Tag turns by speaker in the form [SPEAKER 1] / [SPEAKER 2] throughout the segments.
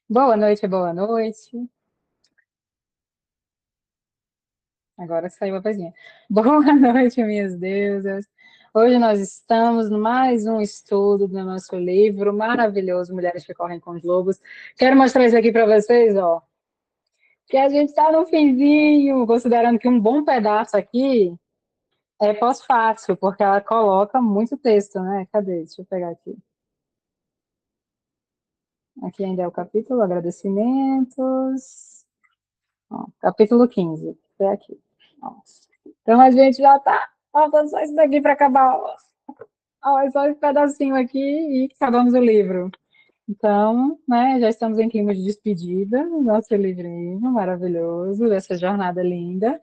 [SPEAKER 1] Boa noite, boa noite. Agora saiu a vozinha. Boa noite, minhas deusas. Hoje nós estamos no mais um estudo do nosso livro maravilhoso, Mulheres que Correm com os Lobos. Quero mostrar isso aqui para vocês, ó, que a gente está no finzinho, considerando que um bom pedaço aqui é pós-fácil, porque ela coloca muito texto, né? Cadê? Deixa eu pegar aqui. Aqui ainda é o capítulo, agradecimentos. Ó, capítulo 15, até aqui. Nossa. Então a gente já está faltando só isso daqui para acabar. Ó, é só esse pedacinho aqui e acabamos o livro. Então, né, já estamos em clima de despedida do nosso livrinho maravilhoso, dessa jornada linda.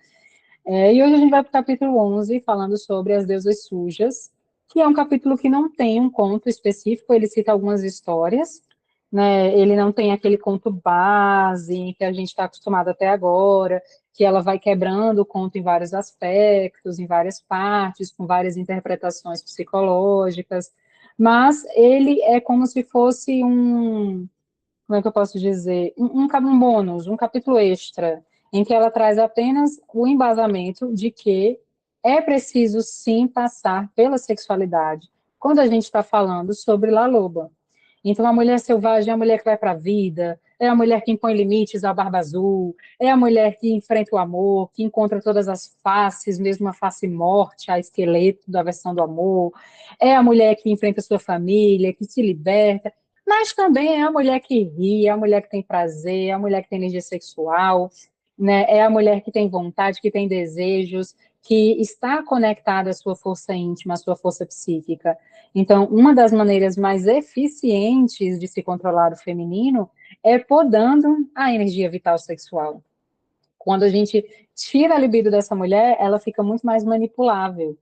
[SPEAKER 1] E hoje a gente vai para o capítulo 11, falando sobre as deusas sujas, que é um capítulo que não tem um conto específico, ele cita algumas histórias, né? Ele não tem aquele conto base que a gente está acostumado até agora, que ela vai quebrando o conto em vários aspectos, em várias partes, com várias interpretações psicológicas, mas ele é como se fosse um, como é que eu posso dizer, um bônus, um capítulo extra, em que ela traz apenas o embasamento de que é preciso sim passar pela sexualidade, quando a gente está falando sobre La Loba. Então, a mulher selvagem é a mulher que vai para a vida, é a mulher que impõe limites à barba azul, é a mulher que enfrenta o amor, que encontra todas as faces, mesmo a face morte, a esqueleto da versão do amor, é a mulher que enfrenta a sua família, que se liberta, mas também é a mulher que ri, é a mulher que tem prazer, é a mulher que tem energia sexual, né? É a mulher que tem vontade, que tem desejos, que está conectada à sua força íntima, à sua força psíquica. Então, uma das maneiras mais eficientes de se controlar o feminino é podando a energia vital sexual. Quando a gente tira a libido dessa mulher, ela fica muito mais manipulável.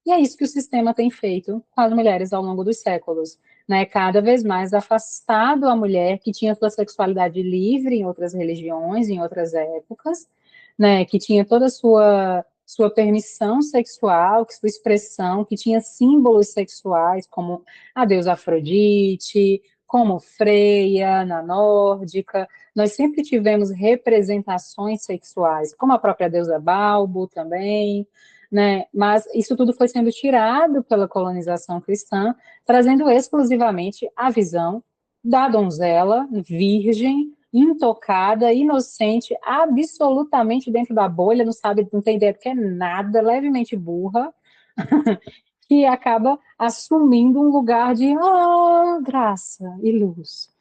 [SPEAKER 1] E é isso que o sistema tem feito com as mulheres ao longo dos séculos, né? Cada vez mais afastado a mulher que tinha sua sexualidade livre em outras religiões, em outras épocas, né? Que tinha toda a sua permissão sexual, que sua expressão, que tinha símbolos sexuais como a deusa Afrodite, como Freia na nórdica. Nós sempre tivemos representações sexuais, como a própria deusa Balbo também, né? Mas isso tudo foi sendo tirado pela colonização cristã, trazendo exclusivamente a visão da donzela virgem, intocada, inocente, absolutamente dentro da bolha, não sabe, não tem ideia do que é nada, levemente burra, que acaba assumindo um lugar de graça e luz.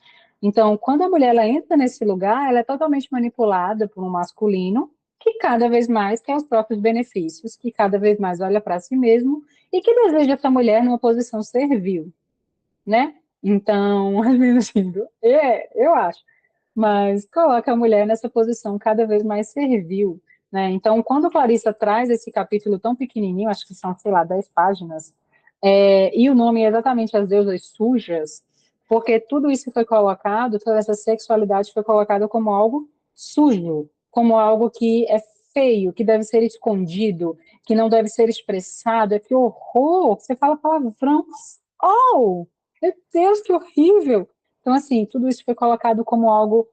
[SPEAKER 1] Então, quando a mulher ela entra nesse lugar, ela é totalmente manipulada por um masculino que cada vez mais quer os próprios benefícios, que cada vez mais olha para si mesmo e que deseja essa mulher numa posição servil, né? Então, assim, eu acho, mas coloca a mulher nessa posição cada vez mais servil, né? Então, quando Clarissa traz esse capítulo tão pequenininho, acho que são, sei lá, 10 páginas, e o nome é exatamente As Deusas Sujas, porque tudo isso foi colocado, toda essa sexualidade foi colocada como algo sujo, como algo que é feio, que deve ser escondido, que não deve ser expressado. É que horror! Você fala palavrão. Oh! Meu Deus, que horrível! Então, assim, tudo isso foi colocado como algo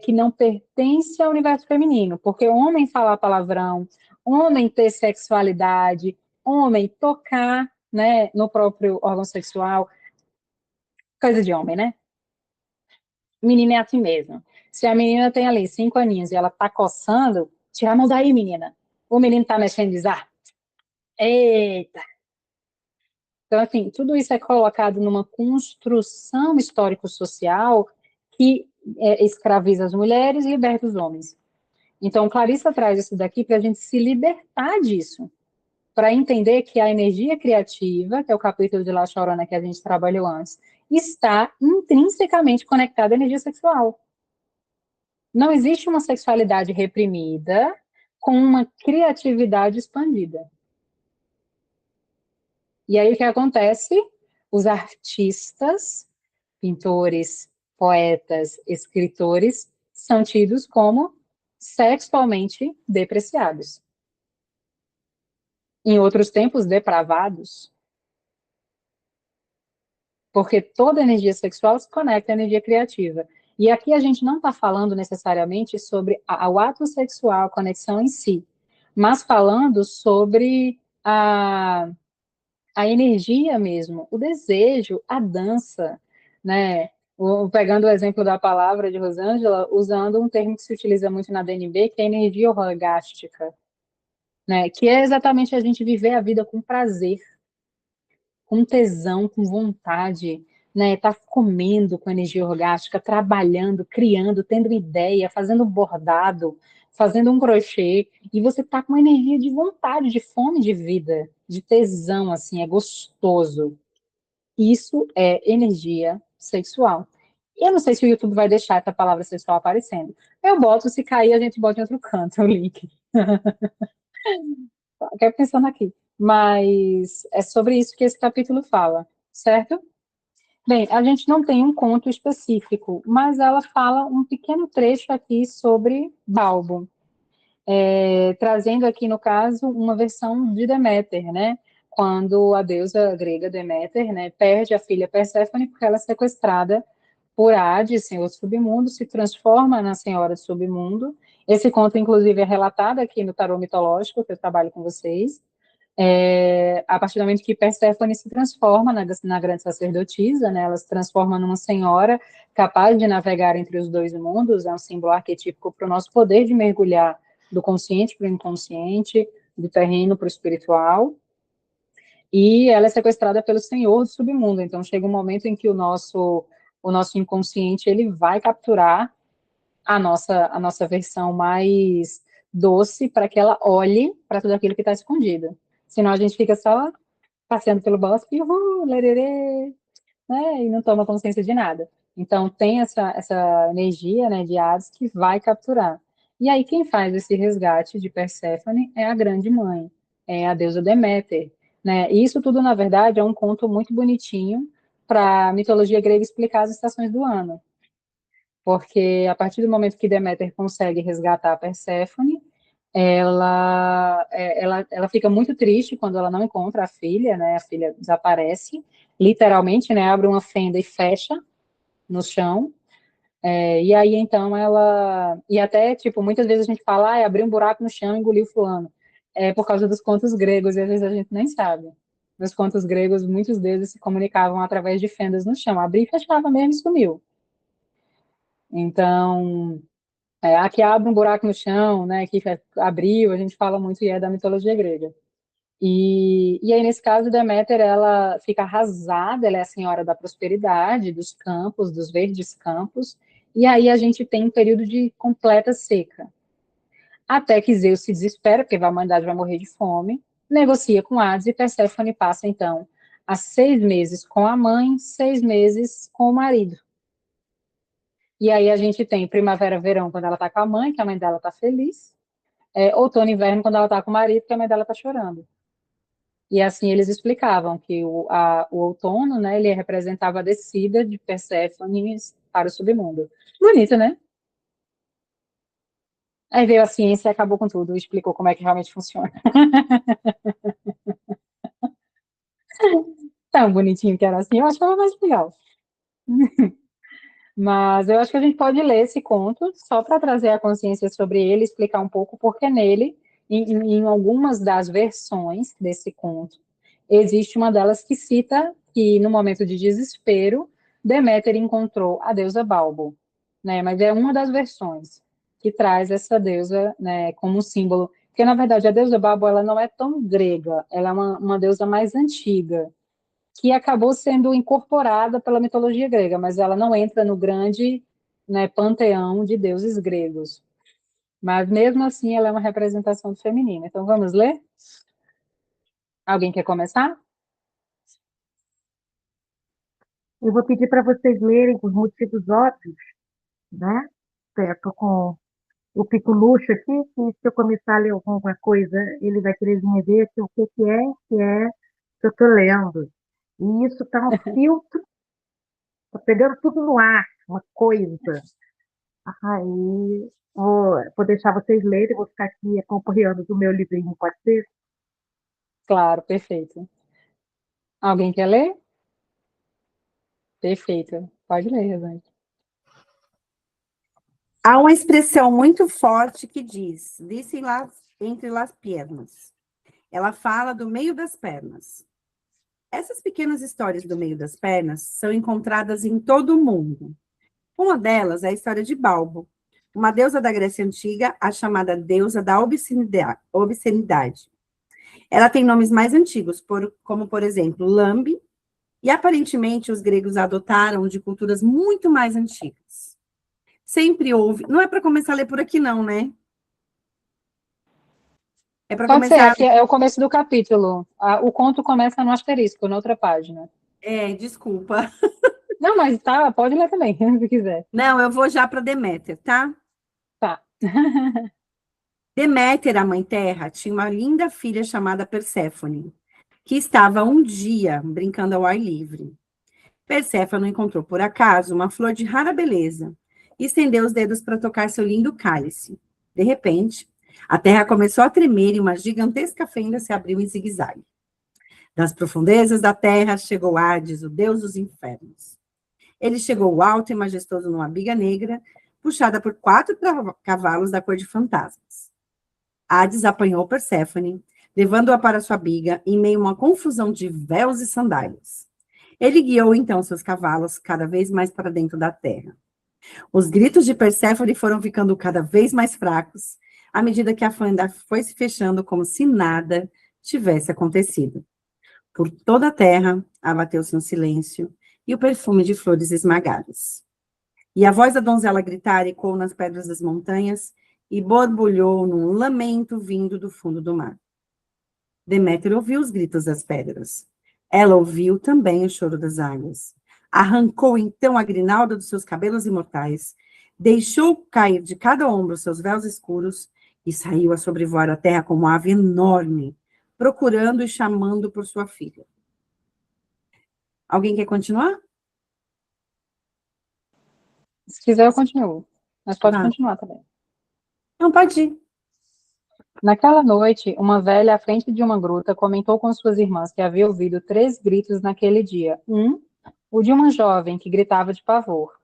[SPEAKER 1] que não pertence ao universo feminino, porque homem falar palavrão, homem ter sexualidade, homem tocar, né, no próprio órgão sexual, coisa de homem, né? Menina é assim mesmo. Se a menina tem ali 5 aninhos e ela tá coçando, tira a mão daí, menina. O menino tá mexendo e diz, eita. Então, assim, tudo isso é colocado numa construção histórico-social que escraviza as mulheres e liberta os homens. Então, Clarissa traz isso daqui para a gente se libertar disso, para entender que a energia criativa, que é o capítulo de La Chorona que a gente trabalhou antes, está intrinsecamente conectada à energia sexual. Não existe uma sexualidade reprimida com uma criatividade expandida. E aí o que acontece? Os artistas, pintores, poetas, escritores, são tidos como sexualmente depreciados. Em outros tempos, depravados, porque toda energia sexual se conecta à energia criativa. E aqui a gente não está falando necessariamente sobre o ato sexual, a conexão em si, mas falando sobre a energia mesmo, o desejo, a dança, né? Pegando o exemplo da palavra de Rosângela, usando um termo que se utiliza muito na DNB, que é energia orgástica, né? Que é exatamente a gente viver a vida com prazer, com tesão, com vontade, né? Tá comendo com energia orgástica, trabalhando, criando, tendo ideia, fazendo bordado, fazendo um crochê, e você tá com uma energia de vontade, de fome de vida, de tesão, assim, é gostoso. Isso é energia sexual. Eu não sei se o YouTube vai deixar essa palavra sexual aparecendo. Eu boto, se cair, a gente bota em outro canto o link. Fiquei pensando aqui. Mas é sobre isso que esse capítulo fala, certo? Bem, a gente não tem um conto específico, mas ela fala um pequeno trecho aqui sobre Balbo, trazendo aqui, no caso, uma versão de Deméter, né? Quando a deusa grega Deméter, né, perde a filha Perséfone porque ela é sequestrada por Hades, senhor do submundo, se transforma na senhora do submundo. Esse conto, inclusive, é relatado aqui no tarô mitológico, que eu trabalho com vocês. A partir do momento que Perséfone se transforma na grande sacerdotisa, né, ela se transforma numa senhora capaz de navegar entre os dois mundos, é um símbolo arquetípico para o nosso poder de mergulhar do consciente para o inconsciente, do terreno para o espiritual, e ela é sequestrada pelo senhor do submundo, então chega um momento em que o nosso inconsciente ele vai capturar a nossa versão mais doce para que ela olhe para tudo aquilo que está escondido. Senão a gente fica só passeando pelo bosque, uhul, lererê, né, e não toma consciência de nada. Então tem essa energia, né, de Hades que vai capturar. E aí quem faz esse resgate de Perséfone é a grande mãe, é a deusa Deméter, né? E isso tudo, na verdade, é um conto muito bonitinho para a mitologia grega explicar as estações do ano, porque a partir do momento que Deméter consegue resgatar a Perséfone, ela fica muito triste quando ela não encontra a filha, né? A filha desaparece, literalmente, né? Abre uma fenda e fecha no chão. E aí então e até tipo muitas vezes a gente fala, abriu um buraco no chão e engoliu fulano. É por causa dos contos gregos e às vezes a gente nem sabe. Nos contos gregos, muitos deles se comunicavam através de fendas no chão. Abria e fechava mesmo e sumiu. Então, aqui abre um buraco no chão, né, que abriu, a gente fala muito e é da mitologia grega. E aí, nesse caso, Deméter, ela fica arrasada, ela é a senhora da prosperidade, dos campos, dos verdes campos, e aí a gente tem um período de completa seca. Até que Zeus se desespera, porque a humanidade vai morrer de fome, negocia com Hades e Perséfone passa, então, a 6 meses com a mãe, 6 meses com o marido. E aí a gente tem primavera, verão, quando ela está com a mãe, que a mãe dela está feliz, outono e inverno, quando ela está com o marido, que a mãe dela está chorando. E assim eles explicavam que o outono, né, ele representava a descida de Perséfone para o submundo. Bonito, né? Aí veio a ciência e acabou com tudo, explicou como é que realmente funciona. Tão bonitinho que era assim, eu achava mais legal. Mas eu acho que a gente pode ler esse conto só para trazer a consciência sobre ele, explicar um pouco porque nele, em algumas das versões desse conto, existe uma delas que cita que no momento de desespero, Deméter encontrou a deusa Balbo, né? Mas é uma das versões que traz essa deusa, né, como um símbolo, porque na verdade a deusa Balbo ela não é tão grega, ela é uma deusa mais antiga, que acabou sendo incorporada pela mitologia grega, mas ela não entra no grande, né, panteão de deuses gregos. Mas mesmo assim, ela é uma representação do feminino. Então vamos ler? Alguém quer começar?
[SPEAKER 2] Eu vou pedir para vocês lerem os motivos óbvios, né? Estou com o Pico Luxo aqui, que se eu começar a ler alguma coisa, ele vai querer vir ver que o que é que eu estou lendo. E isso está um filtro, está pegando tudo no ar, uma coisa. Aí vou deixar vocês lerem, vou ficar aqui acompanhando do meu livrinho, pode ser?
[SPEAKER 1] Claro, perfeito. Alguém quer ler? Perfeito. Pode ler, Rosane.
[SPEAKER 3] Há uma expressão muito forte que diz, disse entre as pernas. Ela fala do meio das pernas. Essas pequenas histórias do meio das pernas são encontradas em todo o mundo. Uma delas é a história de Balbo, uma deusa da Grécia Antiga, a chamada deusa da obscenidade. Ela tem nomes mais antigos, como, por exemplo, Lambe, e aparentemente os gregos a adotaram de culturas muito mais antigas. Sempre houve. Não é para começar a ler por aqui, não, né? É para
[SPEAKER 1] Pode ser,
[SPEAKER 3] começar.
[SPEAKER 1] aqui é o começo do capítulo. O conto começa no asterisco, na outra página.
[SPEAKER 3] Desculpa.
[SPEAKER 1] Não, mas tá, pode ler também, se quiser.
[SPEAKER 3] Não, eu vou já para Deméter, tá?
[SPEAKER 1] Tá.
[SPEAKER 3] Deméter, a mãe terra, tinha uma linda filha chamada Perséfone, que estava um dia brincando ao ar livre. Perséfone encontrou por acaso uma flor de rara beleza e estendeu os dedos para tocar seu lindo cálice. De repente, a terra começou a tremer e uma gigantesca fenda se abriu em zigue-zague. Das profundezas da terra chegou Hades, o deus dos infernos. Ele chegou alto e majestoso numa biga negra, puxada por 4 cavalos da cor de fantasmas. Hades apanhou Perséfone, levando-a para sua biga em meio a uma confusão de véus e sandálias. Ele guiou então seus cavalos cada vez mais para dentro da terra. Os gritos de Perséfone foram ficando cada vez mais fracos, à medida que a fenda foi se fechando como se nada tivesse acontecido. Por toda a terra abateu-se um silêncio e o perfume de flores esmagadas. E a voz da donzela gritar ecoou nas pedras das montanhas e borbulhou num lamento vindo do fundo do mar. Deméter ouviu os gritos das pedras. Ela ouviu também o choro das águas. Arrancou então a grinalda dos seus cabelos imortais, deixou cair de cada ombro seus véus escuros e saiu a sobrevoar a terra como uma ave enorme, procurando e chamando por sua filha. Alguém quer continuar?
[SPEAKER 1] Se quiser, eu continuo. Mas pode
[SPEAKER 3] Ah,
[SPEAKER 1] continuar também.
[SPEAKER 3] não, pode ir.
[SPEAKER 1] Naquela noite, uma velha à frente de uma gruta comentou com suas irmãs que havia ouvido 3 gritos naquele dia. O de uma jovem que gritava de pavor,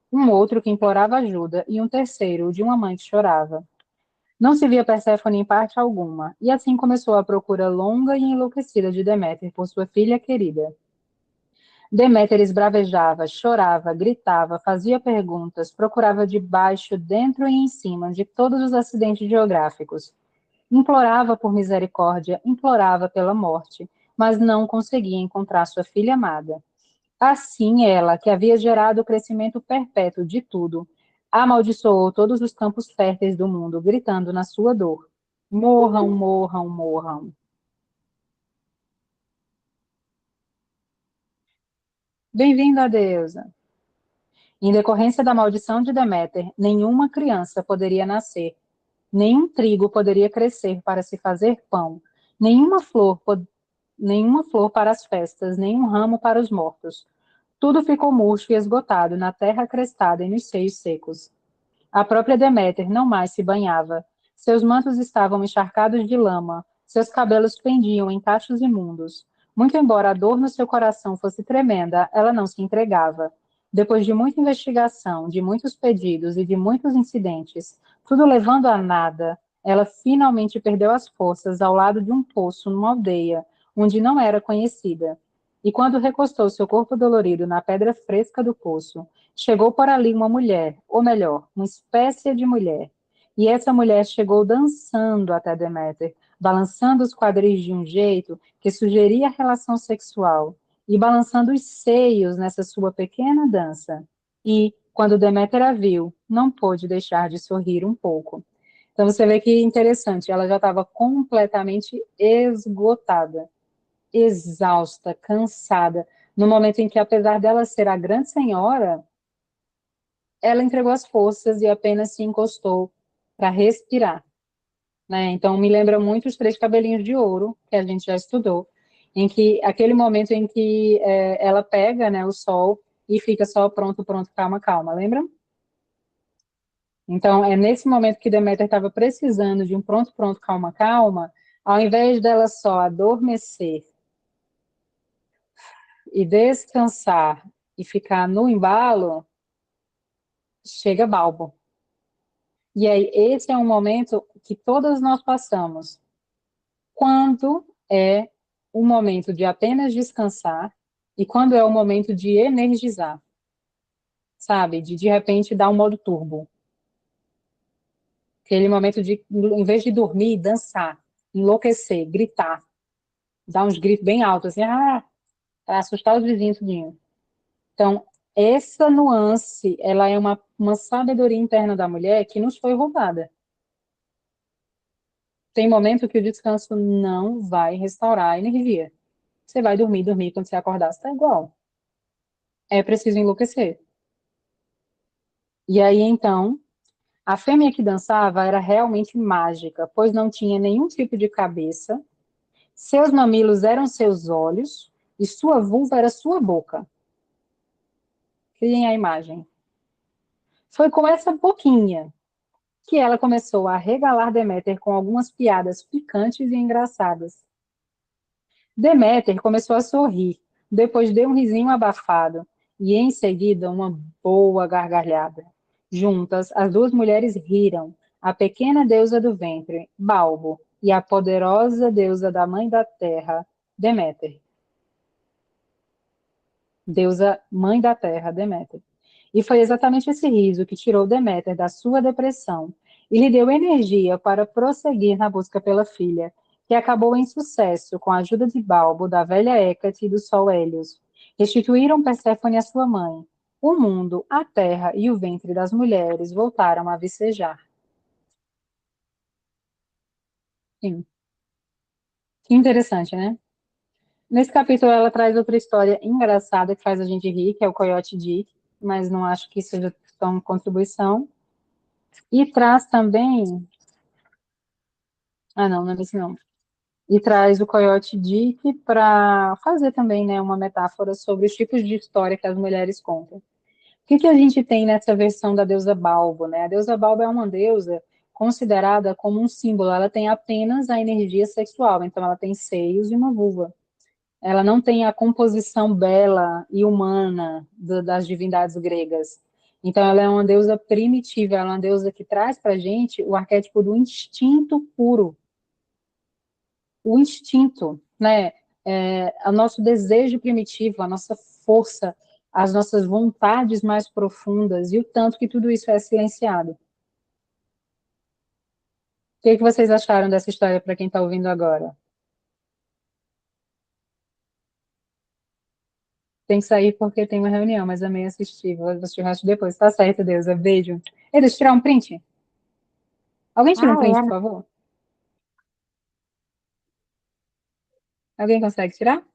[SPEAKER 1] um outro que implorava ajuda e um terceiro, o de uma mãe que chorava. Não se via Perséfone em parte alguma, e assim começou a procura longa e enlouquecida de Deméter por sua filha querida. Deméter esbravejava, chorava, gritava, fazia perguntas, procurava debaixo, dentro e em cima de todos os acidentes geográficos. Implorava por misericórdia, implorava pela morte, mas não conseguia encontrar sua filha amada. Assim ela, que havia gerado o crescimento perpétuo de tudo, amaldiçoou todos os campos férteis do mundo, gritando na sua dor: morram, morram, morram. Bem-vinda, deusa. Em decorrência da maldição de Deméter, nenhuma criança poderia nascer, nenhum trigo poderia crescer para se fazer pão, nenhuma flor, nenhuma flor para as festas, nenhum ramo para os mortos. Tudo ficou murcho e esgotado na terra crestada e nos seios secos. A própria Deméter não mais se banhava. Seus mantos estavam encharcados de lama, seus cabelos pendiam em cachos imundos. Muito embora a dor no seu coração fosse tremenda, ela não se entregava. Depois de muita investigação, de muitos pedidos e de muitos incidentes, tudo levando a nada, ela finalmente perdeu as forças ao lado de um poço numa aldeia, onde não era conhecida. E quando recostou seu corpo dolorido na pedra fresca do poço, chegou por ali uma mulher, ou melhor, uma espécie de mulher. E essa mulher chegou dançando até Deméter, balançando os quadris de um jeito que sugeria relação sexual, e balançando os seios nessa sua pequena dança. E, quando Deméter a viu, não pôde deixar de sorrir um pouco. Então você vê que interessante, ela já estava completamente esgotada, exausta, cansada, no momento em que, apesar dela ser a grande senhora, ela entregou as forças e apenas se encostou para respirar, né? Então me lembra muito os 3 cabelinhos de ouro que a gente já estudou, em que aquele momento em que ela pega, né, o sol e fica só pronto, pronto, calma, calma, lembram? Então é nesse momento que Deméter estava precisando de um pronto, pronto, calma, calma, ao invés dela só adormecer e descansar e ficar no embalo, chega Balbo. E aí, esse é um momento que todas nós passamos. Quando é o momento de apenas descansar e quando é o momento de energizar, sabe? De repente dar um modo turbo. Aquele momento de, em vez de dormir, dançar, enlouquecer, gritar, dar uns gritos bem altos, assim, para assustar os vizinhos, tudinho. Então, essa nuance, ela é uma sabedoria interna da mulher que nos foi roubada. Tem momento que o descanso não vai restaurar a energia. Você vai dormir, quando você acordar, você está igual. É preciso enlouquecer. E aí, então, a fêmea que dançava era realmente mágica, pois não tinha nenhum tipo de cabeça, seus mamilos eram seus olhos e sua vulva era sua boca. Criem a imagem. Foi com essa boquinha que ela começou a regalar Deméter com algumas piadas picantes e engraçadas. Deméter começou a sorrir, depois deu um risinho abafado e, em seguida, uma boa gargalhada. Juntas, as duas mulheres riram, a pequena deusa do ventre, Balbo, e a poderosa deusa da mãe da terra, Deméter. Deusa mãe da terra, Deméter. E foi exatamente esse riso que tirou Deméter da sua depressão e lhe deu energia para prosseguir na busca pela filha, que acabou em sucesso com a ajuda de Balbo, da velha Hécate e do sol Hélios. Restituíram Perséfone à sua mãe. O mundo, a terra e o ventre das mulheres voltaram a vicejar. Sim. Que interessante, né? Nesse capítulo ela traz outra história engraçada que faz a gente rir, que é o Coyote Dick, mas não acho que seja tão contribuição. E traz também. Ah, não, não é esse não. E traz o Coyote Dick para fazer também, né, uma metáfora sobre os tipos de história que as mulheres contam. O que a gente tem nessa versão da deusa Balbo, né? A deusa Balbo é uma deusa considerada como um símbolo, ela tem apenas a energia sexual, então ela tem seios e uma vulva. Ela não tem a composição bela e humana das divindades gregas. Então, ela é uma deusa primitiva, ela é uma deusa que traz para a gente o arquétipo do instinto puro. O instinto, né? O nosso desejo primitivo, a nossa força, as nossas vontades mais profundas e o tanto que tudo isso é silenciado. O que vocês acharam dessa história para quem está ouvindo agora? Tem que sair porque tem uma reunião, mas amei assistir. Vou assistir o resto depois. Tá certo, Deusa. Beijo. Ei, deixa eu tirar um print. Alguém tira um
[SPEAKER 2] Ah,
[SPEAKER 1] print, por
[SPEAKER 2] é.
[SPEAKER 1] favor? Alguém consegue tirar?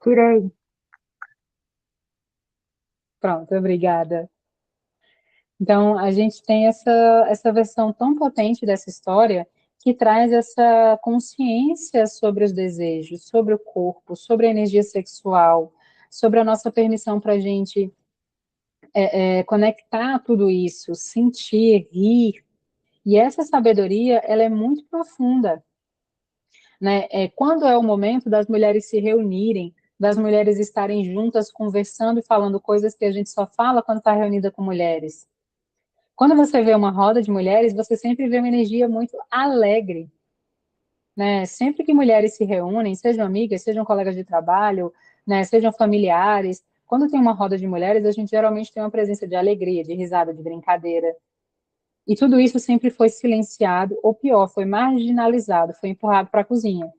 [SPEAKER 2] Tirei.
[SPEAKER 1] Pronto, obrigada. Então, a gente tem essa versão tão potente dessa história que traz essa consciência sobre os desejos, sobre o corpo, sobre a energia sexual, sobre a nossa permissão para a gente conectar tudo isso, sentir, rir. E essa sabedoria, ela é muito profunda, né? Quando é o momento das mulheres se reunirem, das mulheres estarem juntas, conversando e falando coisas que a gente só fala quando está reunida com mulheres. Quando você vê uma roda de mulheres, você sempre vê uma energia muito alegre, né? Sempre que mulheres se reúnem, sejam amigas, sejam colegas de trabalho, né, sejam familiares, quando tem uma roda de mulheres, a gente geralmente tem uma presença de alegria, de risada, de brincadeira. E tudo isso sempre foi silenciado, ou pior, foi marginalizado, foi empurrado para a cozinha.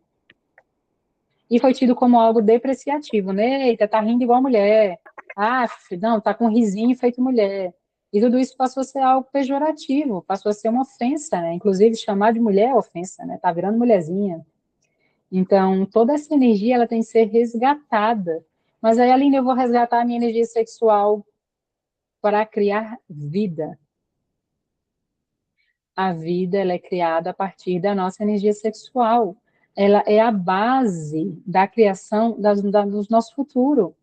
[SPEAKER 1] E foi tido como algo depreciativo, né? Eita, tá rindo igual mulher. Ah, não, tá com um risinho feito mulher. E tudo isso passou a ser algo pejorativo, passou a ser uma ofensa, né? Inclusive, chamar de mulher é ofensa, né? Tá virando mulherzinha. Então, toda essa energia, ela tem que ser resgatada. Mas aí, Aline, eu vou resgatar a minha energia sexual para criar vida. A vida, ela é criada a partir da nossa energia sexual. Ela é a base da criação do nosso futuro.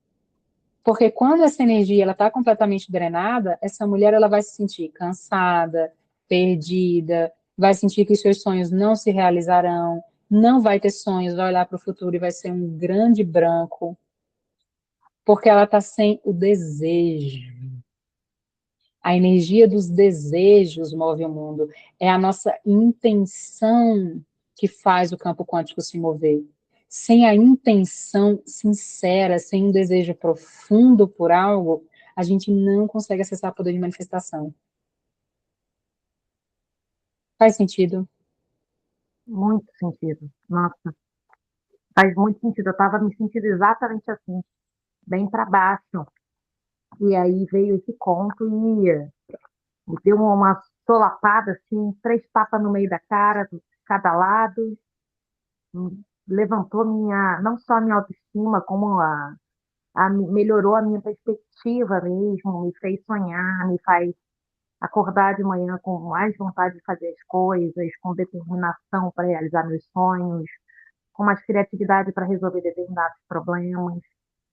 [SPEAKER 1] Porque quando essa energia ela está completamente drenada, essa mulher ela vai se sentir cansada, perdida, vai sentir que os seus sonhos não se realizarão, não vai ter sonhos, vai olhar para o futuro e vai ser um grande branco. porque ela está sem o desejo. A energia dos desejos move o mundo. É a nossa intenção que faz o campo quântico se mover. Sem a intenção sincera, sem um desejo profundo por algo, a gente não consegue acessar o poder de manifestação. Faz sentido?
[SPEAKER 2] Muito sentido. Nossa, faz muito sentido. Eu estava me sentindo exatamente assim, bem para baixo. E aí veio esse conto e me deu uma solapada, assim, 3 tapas no meio da cara, de cada lado. Levantou não só a minha autoestima, como melhorou a minha perspectiva mesmo, me fez sonhar, me faz acordar de manhã com mais vontade de fazer as coisas, com determinação para realizar meus sonhos, com mais criatividade para resolver determinados problemas.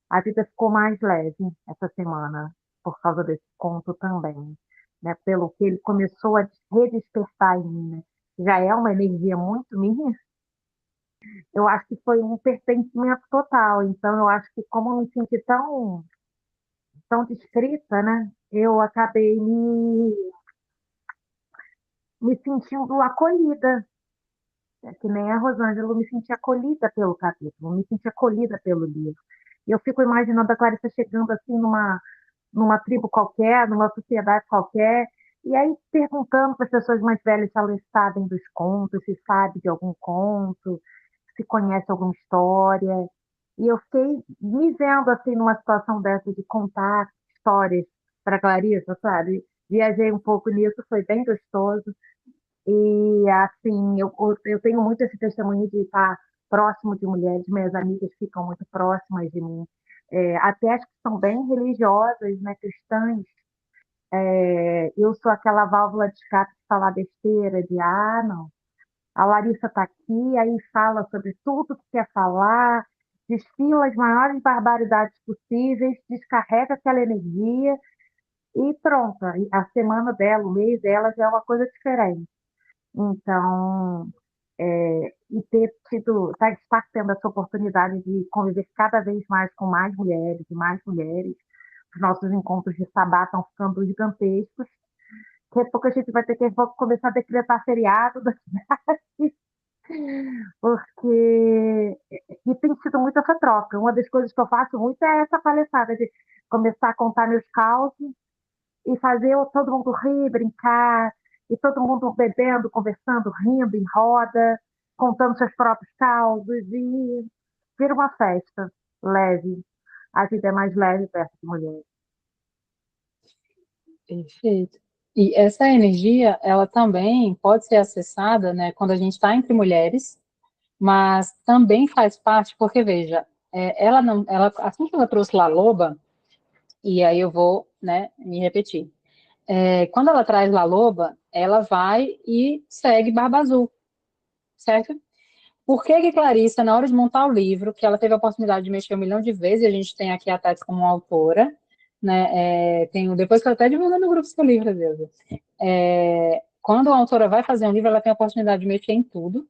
[SPEAKER 2] A vida ficou mais leve essa semana, por causa desse conto também, né? Pelo que ele começou a redespertar em mim, né? Já é uma energia muito minha, eu acho que foi um pertencimento total. Então, eu acho que como eu me senti tão descrita, né? Eu acabei me sentindo acolhida. É que nem a Rosângela, eu me senti acolhida pelo capítulo, me senti acolhida pelo livro. E eu fico imaginando a Clarissa chegando assim numa tribo qualquer, numa sociedade qualquer, e aí perguntando para as pessoas mais velhas se elas sabem dos contos, se sabe de algum conto, se conhece alguma história. E eu fiquei me vendo assim numa situação dessa de contar histórias para Clarissa, sabe? Viajei um pouco nisso, foi bem gostoso. E assim, eu tenho muito esse testemunho de estar próximo de mulheres, minhas amigas ficam muito próximas de mim. Até as que são bem religiosas, né, cristãs, eu sou aquela válvula de escape de falar besteira, de não, a Larissa está aqui, aí fala sobre tudo que quer falar, desfila as maiores barbaridades possíveis, descarrega aquela energia e pronto. A semana dela, o mês dela já é uma coisa diferente. Então, e estar tendo essa oportunidade de conviver cada vez mais com mais mulheres e mais mulheres, os nossos encontros de sabá estão ficando gigantescos. Daqui a pouco a gente vai ter que começar a decretar feriado porque e tem sido muito essa troca. Uma das coisas que eu faço muito é essa palhaçada de começar a contar meus causos e fazer todo mundo rir, brincar, e todo mundo bebendo, conversando, rindo em roda, contando seus próprios causos, e vira uma festa leve. A vida é mais leve perto de mulher.
[SPEAKER 1] Perfeito. E essa energia, ela também pode ser acessada, né, quando a gente está entre mulheres, mas também faz parte, porque veja, ela não, ela, assim que ela trouxe La Loba, e aí eu vou, né, me repetir. Quando ela traz La Loba, ela vai e segue Barba Azul, certo? Por que que Clarissa, na hora de montar o livro, que ela teve a oportunidade de mexer 1 milhão de vezes, e a gente tem aqui a Tati como autora, né, depois que ela até divulgando no grupo seu livro, às vezes. Quando a autora vai fazer um livro, ela tem a oportunidade de mexer em tudo.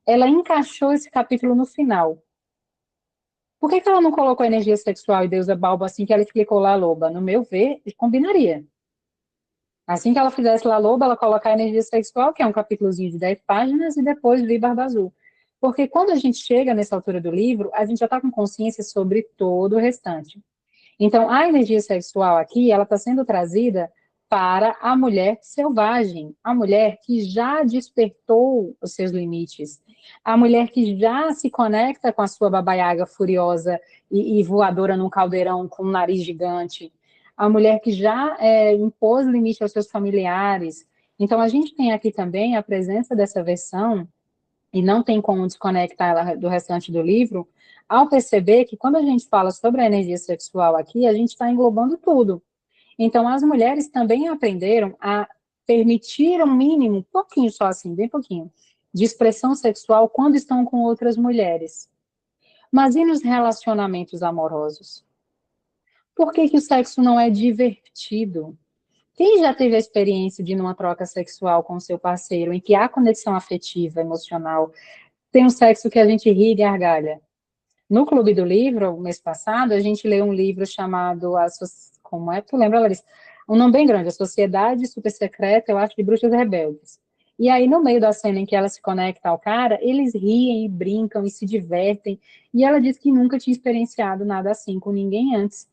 [SPEAKER 1] Ela encaixou esse capítulo no final. Por que que ela não colocou energia sexual e deusa Balbo assim que ela explicou lá a loba? No meu ver, combinaria. Assim que ela fizesse La Loba, ela colocar a energia sexual, que é um capítulozinho de 10 páginas, e depois vir Barba Azul. Porque quando a gente chega nessa altura do livro, a gente já está com consciência sobre todo o restante. Então, a energia sexual aqui, ela está sendo trazida para a mulher selvagem, a mulher que já despertou os seus limites, a mulher que já se conecta com a sua babaiaga furiosa e voadora num caldeirão com um nariz gigante, a mulher que já impôs limite aos seus familiares. Então, a gente tem aqui também a presença dessa versão, e não tem como desconectar ela do restante do livro, ao perceber que quando a gente fala sobre a energia sexual aqui, a gente está englobando tudo. Então, as mulheres também aprenderam a permitir um mínimo, um pouquinho só assim, bem pouquinho, de expressão sexual quando estão com outras mulheres. Mas e nos relacionamentos amorosos? Por que que o sexo não é divertido? Quem já teve a experiência de numa troca sexual com o seu parceiro, em que há conexão afetiva, emocional, tem um sexo que a gente ri e gargalha? No Clube do Livro, mês passado, a gente leu um livro chamado, como é? Tu lembra, Larissa? Um nome bem grande, A Sociedade Super Secreta, eu acho, de Bruxas Rebeldes. E aí, no meio da cena em que ela se conecta ao cara, eles riem e brincam e se divertem. E ela diz que nunca tinha experienciado nada assim com ninguém antes.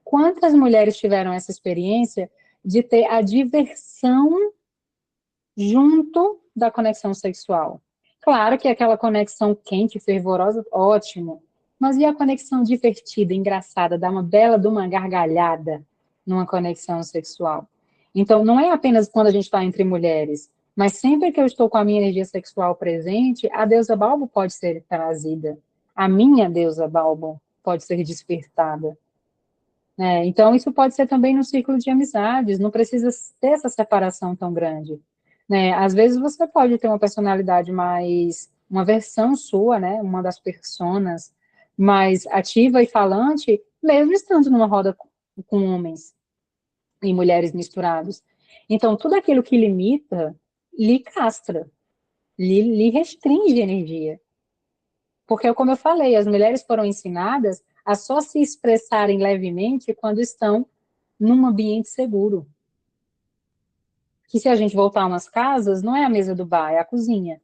[SPEAKER 1] Quantas mulheres tiveram essa experiência de ter a diversão junto da conexão sexual? Claro que aquela conexão quente, fervorosa, ótimo. Mas e a conexão divertida, engraçada, dar uma bela de uma gargalhada numa conexão sexual? Então, não é apenas quando a gente está entre mulheres, mas sempre que eu estou com a minha energia sexual presente, a deusa Balbo pode ser trazida. A minha deusa Balbo pode ser despertada. Então, isso pode ser também no círculo de amizades, não precisa ter essa separação tão grande. Às vezes você pode ter uma personalidade mais, uma versão sua, né, uma das personas mais ativa e falante, mesmo estando numa roda com homens e mulheres misturados. Então, tudo aquilo que limita, lhe castra, lhe restringe energia. Porque, como eu falei, as mulheres foram ensinadas a só se expressarem levemente quando estão num ambiente seguro. Que se a gente voltar umas casas, não é a mesa do bar, é a cozinha.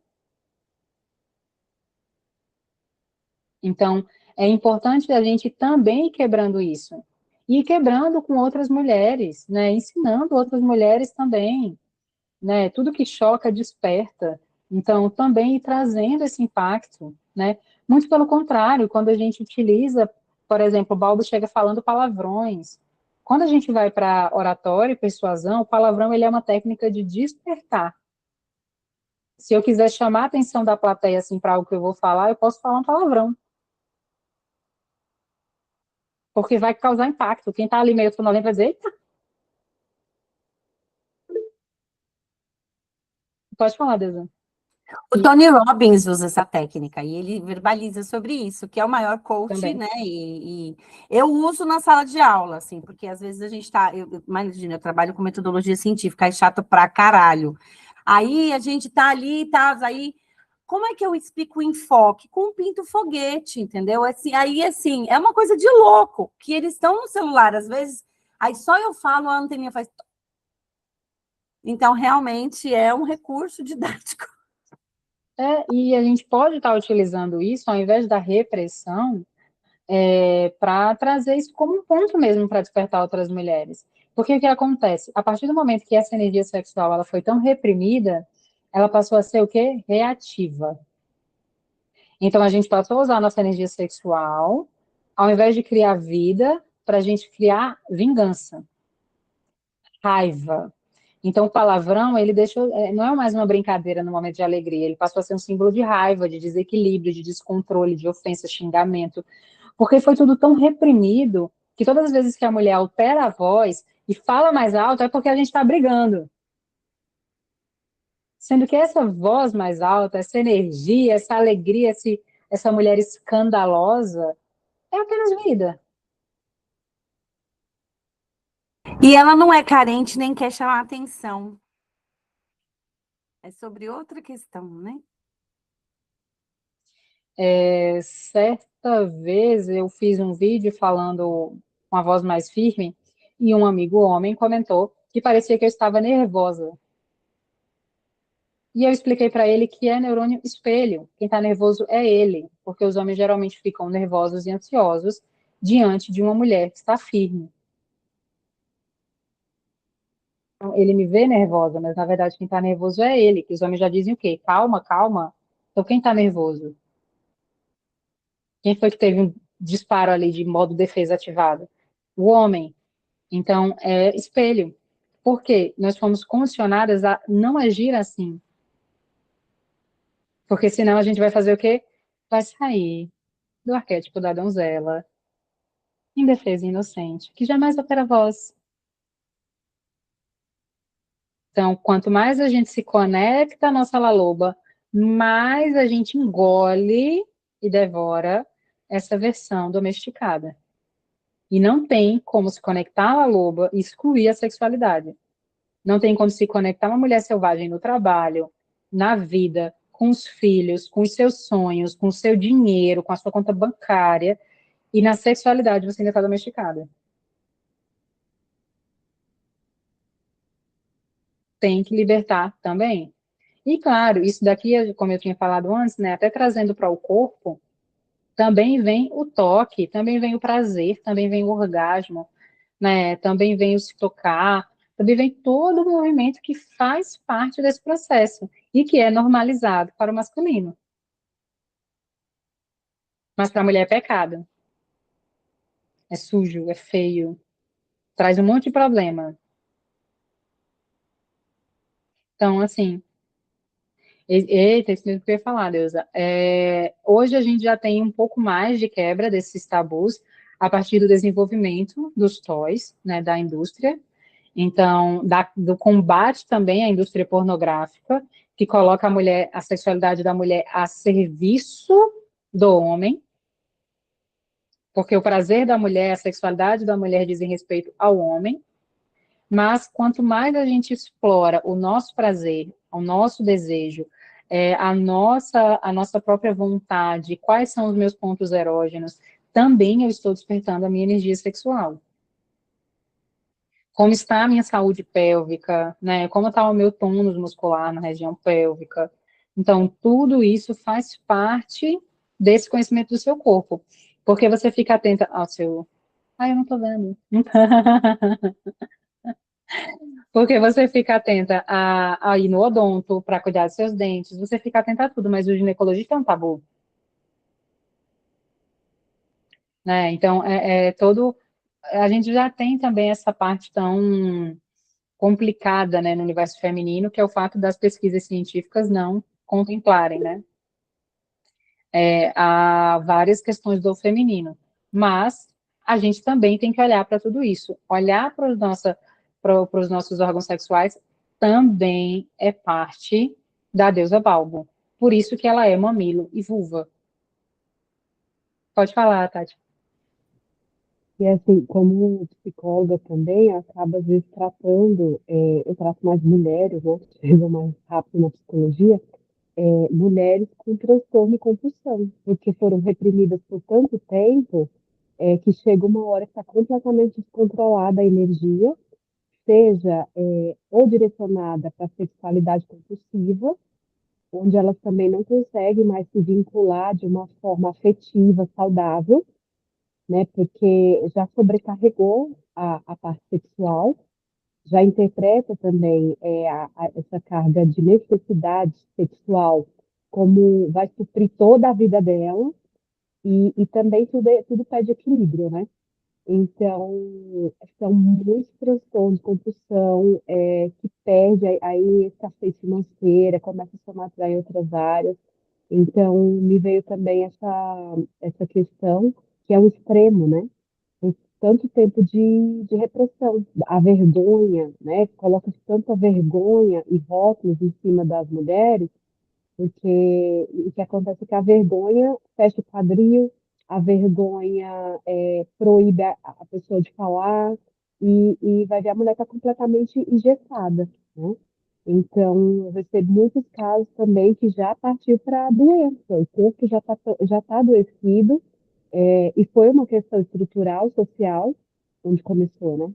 [SPEAKER 1] Então, é importante a gente também ir quebrando isso. E ir quebrando com outras mulheres, né? Ensinando outras mulheres também. Né? Tudo que choca, desperta. Então, também ir trazendo esse impacto, né? Muito pelo contrário, quando a gente utiliza, por exemplo, o Balbo chega falando palavrões. Quando a gente vai para oratório e persuasão, o palavrão ele é uma técnica de despertar. Se eu quiser chamar a atenção da plateia assim, para algo que eu vou falar, eu posso falar um palavrão. Porque vai causar impacto. Quem está ali meio sonolento vai dizer, eita, pode falar, Deusa.
[SPEAKER 3] O Tony Robbins usa essa técnica e ele verbaliza sobre isso, que é o maior coach,
[SPEAKER 1] Também.
[SPEAKER 3] né? E eu uso na sala de aula, assim, porque às vezes a gente tá. Imagina, eu trabalho com metodologia científica, é chato pra caralho. Aí a gente tá ali, tá, aí. Como é que eu explico o enfoque? Com um pinto-foguete, entendeu? Assim, aí, assim, é uma coisa de louco, que eles estão no celular, às vezes, aí só eu falo, a anteninha faz. Então, realmente, é um recurso didático.
[SPEAKER 1] E a gente pode estar utilizando isso, ao invés da repressão, para trazer isso como um ponto mesmo para despertar outras mulheres. Porque o que acontece? A partir do momento que essa energia sexual ela foi tão reprimida, ela passou a ser o quê? Reativa. Então, a gente passou a usar a nossa energia sexual, ao invés de criar vida, para a gente criar vingança, raiva. Então, o palavrão, ele deixou, não é mais uma brincadeira no momento de alegria, ele passou a ser um símbolo de raiva, de desequilíbrio, de descontrole, de ofensa, xingamento, porque foi tudo tão reprimido que todas as vezes que a mulher altera a voz e fala mais alto é porque a gente está brigando. Sendo que essa voz mais alta, essa energia, essa alegria, essa mulher escandalosa, é apenas vida.
[SPEAKER 3] E ela não é carente nem quer chamar atenção. É sobre outra questão, né?
[SPEAKER 1] Certa vez eu fiz um vídeo falando com a voz mais firme e um amigo homem comentou que parecia que eu estava nervosa. E eu expliquei para ele que é neurônio espelho. Quem está nervoso é ele, porque os homens geralmente ficam nervosos e ansiosos diante de uma mulher que está firme. Então, ele me vê nervosa, mas na verdade quem está nervoso é ele, que os homens já dizem o quê? Calma, calma. Então quem está nervoso? Quem foi que teve um disparo ali de modo defesa ativado? O homem. Então, é espelho. Por quê? Nós fomos condicionadas a não agir assim. Porque senão a gente vai fazer o quê? Vai sair do arquétipo da donzela, indefesa e inocente, que jamais altera a voz. Então, quanto mais a gente se conecta à nossa laloba, mais a gente engole e devora essa versão domesticada. E não tem como se conectar à laloba e excluir a sexualidade. Não tem como se conectar uma mulher selvagem no trabalho, na vida, com os filhos, com os seus sonhos, com o seu dinheiro, com a sua conta bancária, e na sexualidade você ainda está domesticada. Tem que libertar também. E claro, isso daqui, como eu tinha falado antes, né, até trazendo para o corpo, também vem o toque, também vem o prazer, também vem o orgasmo, né, também vem o se tocar, também vem todo o movimento que faz parte desse processo e que é normalizado para o masculino. Mas para a mulher é pecado, é sujo, é feio, traz um monte de problema. Então, assim, eita, isso mesmo que eu ia falar, Deusa. Hoje a gente já tem um pouco mais de quebra desses tabus a partir do desenvolvimento dos toys, né, da indústria. Então, do combate também à indústria pornográfica, que coloca a mulher, a sexualidade da mulher a serviço do homem, porque o prazer da mulher, a sexualidade da mulher dizem respeito ao homem, mas quanto mais a gente explora o nosso prazer, o nosso desejo, a nossa própria vontade, quais são os meus pontos erógenos, também eu estou despertando a minha energia sexual. Como está a minha saúde pélvica, né? Como está o meu tônus muscular na região pélvica. Então, tudo isso faz parte desse conhecimento do seu corpo. Porque você fica atenta ao seu... Ai, eu não tô vendo. Porque você fica atenta a ir no odonto para cuidar dos seus dentes, você fica atenta a tudo, mas o ginecologista é um tabu, né? Então, a gente já tem também essa parte tão complicada, né, no universo feminino, que é o fato das pesquisas científicas não contemplarem, né? Há várias questões do feminino, mas a gente também tem que olhar para tudo isso, olhar para os nossos órgãos sexuais também é parte da deusa Balbo. Por isso que ela é mamilo e vulva. Pode falar, Tati.
[SPEAKER 4] E assim, como psicóloga também, acaba às vezes tratando, eu trato mais mulheres, né, que chegam mais rápido na psicologia, mulheres com transtorno e compulsão, porque foram reprimidas por tanto tempo, que chega uma hora que está completamente descontrolada a energia, seja ou direcionada para a sexualidade compulsiva, onde elas também não conseguem mais se vincular de uma forma afetiva, saudável, né? Porque já sobrecarregou a parte sexual, já interpreta também essa carga de necessidade sexual como vai suprir toda a vida dela, e também tudo pede equilíbrio, né? Então, são muitos transtornos, compulsão, que perde aí escassez financeira, começa a somatizar em outras áreas. Então, me veio também essa questão, que é o extremo, né? Tanto tempo de repressão, a vergonha, né? Coloca-se tanta vergonha e rótulos em cima das mulheres, porque o que acontece é que a vergonha fecha o quadril, a vergonha proíbe a pessoa de falar, e vai ver a mulher está completamente engessada, né? Então, eu recebo muitos casos também que já partiu para a doença, o corpo já tá adoecido, e foi uma questão estrutural, social, onde começou, né?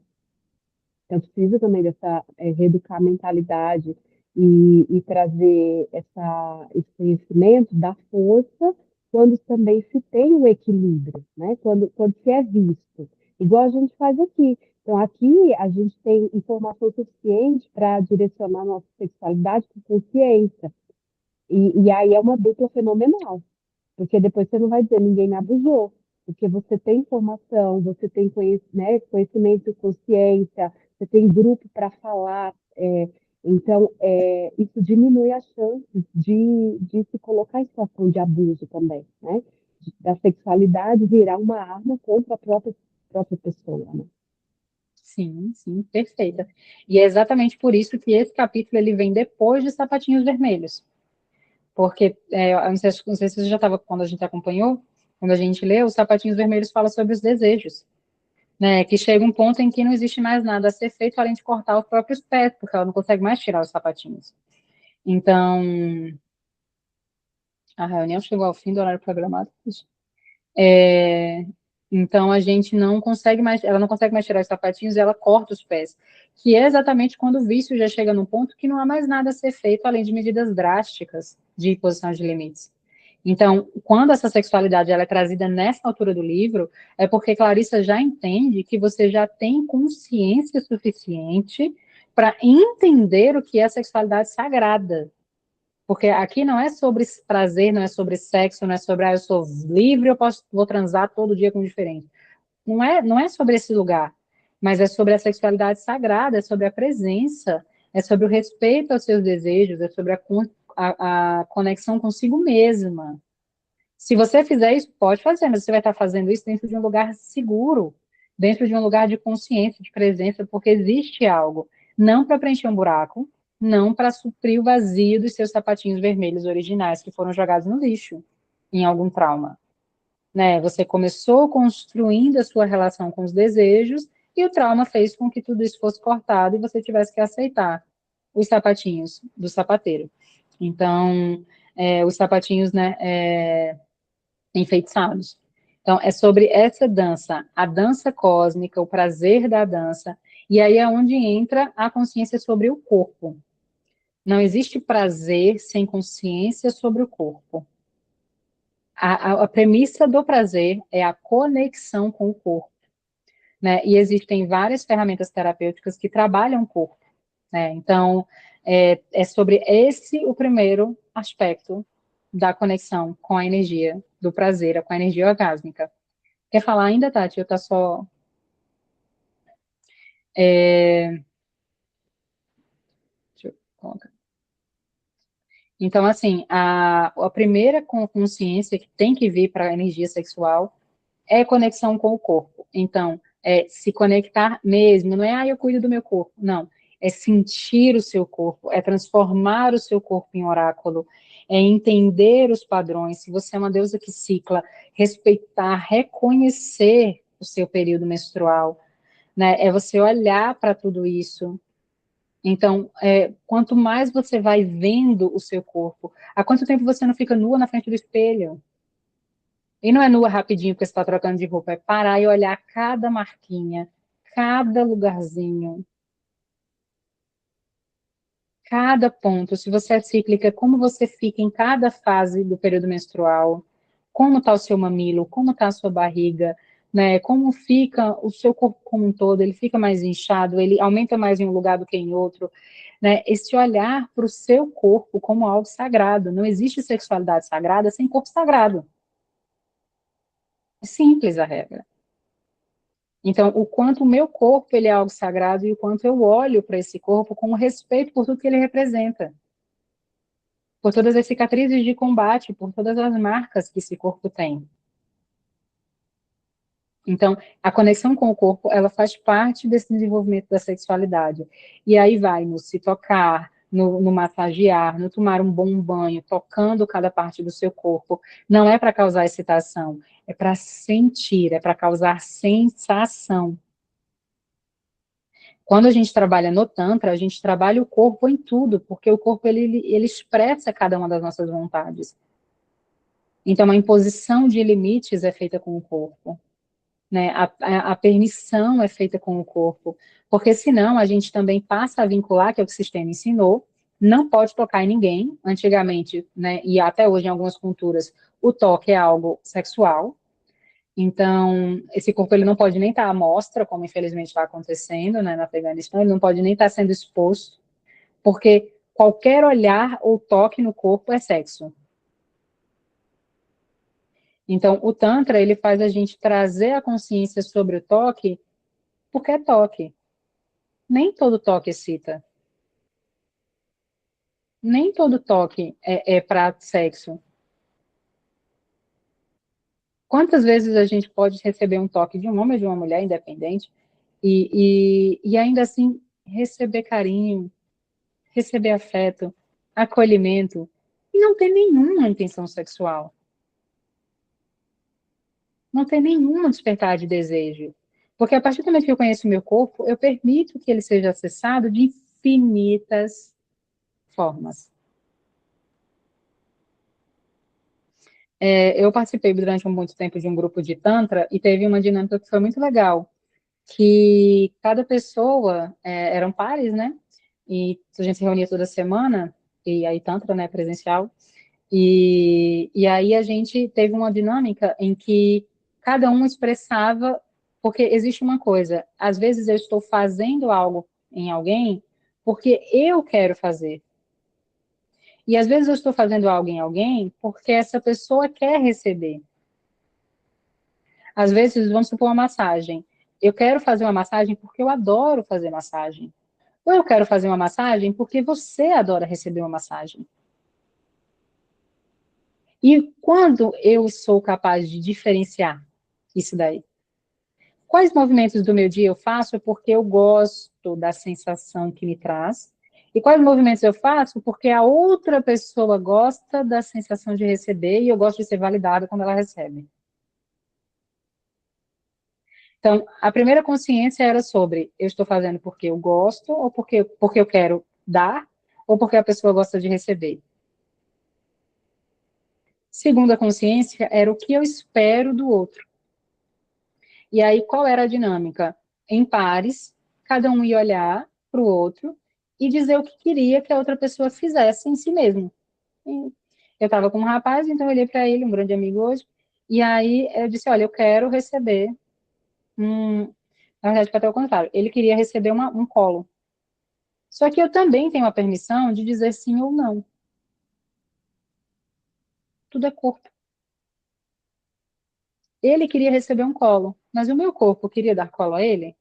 [SPEAKER 4] Então, precisa também dessa reeducar a mentalidade e trazer esse conhecimento da força quando também se tem o equilíbrio, né? Quando se é visto, igual a gente faz aqui. Então, aqui a gente tem informação suficiente para direcionar a nossa sexualidade com consciência. E aí é uma dupla fenomenal, porque depois você não vai dizer ninguém me abusou, porque você tem informação, você tem né, conhecimento, consciência, você tem grupo para falar, então isso diminui as chances de se colocar em situação de abuso também, né? Da sexualidade virar uma arma contra a própria pessoa, né?
[SPEAKER 1] Sim, sim, perfeita. E é exatamente por isso que esse capítulo ele vem depois de Sapatinhos Vermelhos. Porque, eu não sei se você já estava, quando a gente acompanhou, quando a gente leu, os Sapatinhos Vermelhos fala sobre os desejos, né? Que chega um ponto em que não existe mais nada a ser feito além de cortar os próprios pés, porque ela não consegue mais tirar os sapatinhos. Então, A reunião chegou ao fim do horário programado. Então, a gente não consegue mais, ela não consegue mais tirar os sapatinhos e ela corta os pés, que é exatamente quando o vício já chega num ponto que não há mais nada a ser feito, além de medidas drásticas de imposição de limites. Então, quando essa sexualidade ela é trazida nessa altura do livro, é porque Clarissa já entende que você já tem consciência suficiente para entender o que é sexualidade sagrada. Porque aqui não é sobre prazer, não é sobre sexo, não é sobre, eu sou livre, vou transar todo dia com um diferente. Não é sobre esse lugar, mas é sobre a sexualidade sagrada, é sobre a presença, é sobre o respeito aos seus desejos, é sobre a conexão consigo mesma. Se você fizer isso, pode fazer, mas você vai estar fazendo isso dentro de um lugar seguro, dentro de um lugar de consciência, de presença, porque existe algo. Não para preencher um buraco, não para suprir o vazio dos seus sapatinhos vermelhos originais que foram jogados no lixo em algum trauma. Né? Você começou construindo a sua relação com os desejos e o trauma fez com que tudo isso fosse cortado e você tivesse que aceitar os sapatinhos do sapateiro. Então, os sapatinhos, né, enfeitiçados. Então, é sobre essa dança, a dança cósmica, o prazer da dança, e aí é onde entra a consciência sobre o corpo. Não existe prazer sem consciência sobre o corpo. A premissa do prazer é a conexão com o corpo, né? E existem várias ferramentas terapêuticas que trabalham o corpo, né? Então, é sobre esse o primeiro aspecto da conexão com a energia do prazer, com a energia orgásmica. Quer falar ainda, Tati? Eu tá só... Deixa eu colocar. Então, assim, a primeira consciência que tem que vir para a energia sexual é conexão com o corpo. Então, é se conectar mesmo, não é, eu cuido do meu corpo, não. É sentir o seu corpo, é transformar o seu corpo em oráculo, é entender os padrões. Se você é uma deusa que cicla, respeitar, reconhecer o seu período menstrual, né? É você olhar para tudo isso. Então, quanto mais você vai vendo o seu corpo, há quanto tempo você não fica nua na frente do espelho? E não é nua rapidinho porque você está trocando de roupa, é parar e olhar cada marquinha, cada lugarzinho, cada ponto. Se você é cíclica, como você fica em cada fase do período menstrual, como está o seu mamilo, como está a sua barriga, né? Como fica o seu corpo como um todo, ele fica mais inchado, ele aumenta mais em um lugar do que em outro, né? Esse olhar para o seu corpo como algo sagrado. Não existe sexualidade sagrada sem corpo sagrado. É simples a regra. Então, o quanto o meu corpo ele é algo sagrado e o quanto eu olho para esse corpo com respeito por tudo que ele representa, por todas as cicatrizes de combate, por todas as marcas que esse corpo tem. Então, a conexão com o corpo, ela faz parte desse desenvolvimento da sexualidade. E aí vai no se tocar, no massagear, no tomar um bom banho, tocando cada parte do seu corpo. Não é para causar excitação, é para sentir, é para causar sensação. Quando a gente trabalha no Tantra, a gente trabalha o corpo em tudo, porque o corpo ele expressa cada uma das nossas vontades. Então, a imposição de limites é feita com o corpo. Né? A permissão é feita com o corpo, porque senão a gente também passa a vincular, que é o que o sistema ensinou, não pode tocar em ninguém, antigamente, né, e até hoje em algumas culturas, o toque é algo sexual, então esse corpo ele não pode nem estar à mostra, como infelizmente está acontecendo, né, no Afeganistão, ele não pode nem estar sendo exposto, porque qualquer olhar ou toque no corpo é sexo. Então, o Tantra, ele faz a gente trazer a consciência sobre o toque, porque é toque. Nem todo toque excita. Nem todo toque é para sexo. Quantas vezes a gente pode receber um toque de um homem ou de uma mulher, independente, e ainda assim receber carinho, receber afeto, acolhimento, e não ter nenhuma intenção sexual. Não ter nenhuma despertar de desejo. Porque a partir do momento que eu conheço o meu corpo, eu permito que ele seja acessado de infinitas formas. Eu participei durante muito tempo de um grupo de Tantra e teve uma dinâmica que foi muito legal, que cada pessoa, eram pares, né? E a gente se reunia toda semana, e aí Tantra, né, presencial, e aí a gente teve uma dinâmica em que cada um expressava, porque existe uma coisa, às vezes eu estou fazendo algo em alguém porque eu quero fazer. E às vezes eu estou fazendo algo em alguém porque essa pessoa quer receber. Às vezes, vamos supor uma massagem. Eu quero fazer uma massagem porque eu adoro fazer massagem. Ou eu quero fazer uma massagem porque você adora receber uma massagem. E quando eu sou capaz de diferenciar isso daí? Quais movimentos do meu dia eu faço porque eu gosto da sensação que me traz? E quais movimentos eu faço porque a outra pessoa gosta da sensação de receber e eu gosto de ser validada quando ela recebe? Então, a primeira consciência era sobre eu estou fazendo porque eu gosto, ou porque eu quero dar, ou porque a pessoa gosta de receber. Segunda consciência era o que eu espero do outro. E aí, qual era a dinâmica? Em pares, cada um ia olhar para o outro e dizer o que queria que a outra pessoa fizesse em si mesmo. Eu estava com um rapaz, então eu olhei para ele, um grande amigo hoje, e aí eu disse, olha, eu quero receber na verdade, foi até o contrário. Ele queria receber um colo. Só que eu também tenho a permissão de dizer sim ou não. Tudo é corpo. Ele queria receber um colo, mas o meu corpo queria dar colo a ele?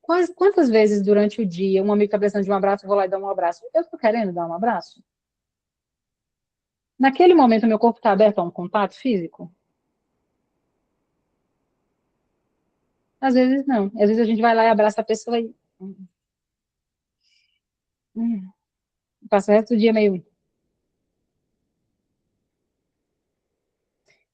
[SPEAKER 1] Quantas vezes durante o dia um amigo está precisando de um abraço, eu vou lá e dar um abraço? Eu estou querendo dar um abraço? Naquele momento, meu corpo está aberto a um contato físico? Às vezes não. Às vezes a gente vai lá e abraça a pessoa e hum, passa o resto do dia meio.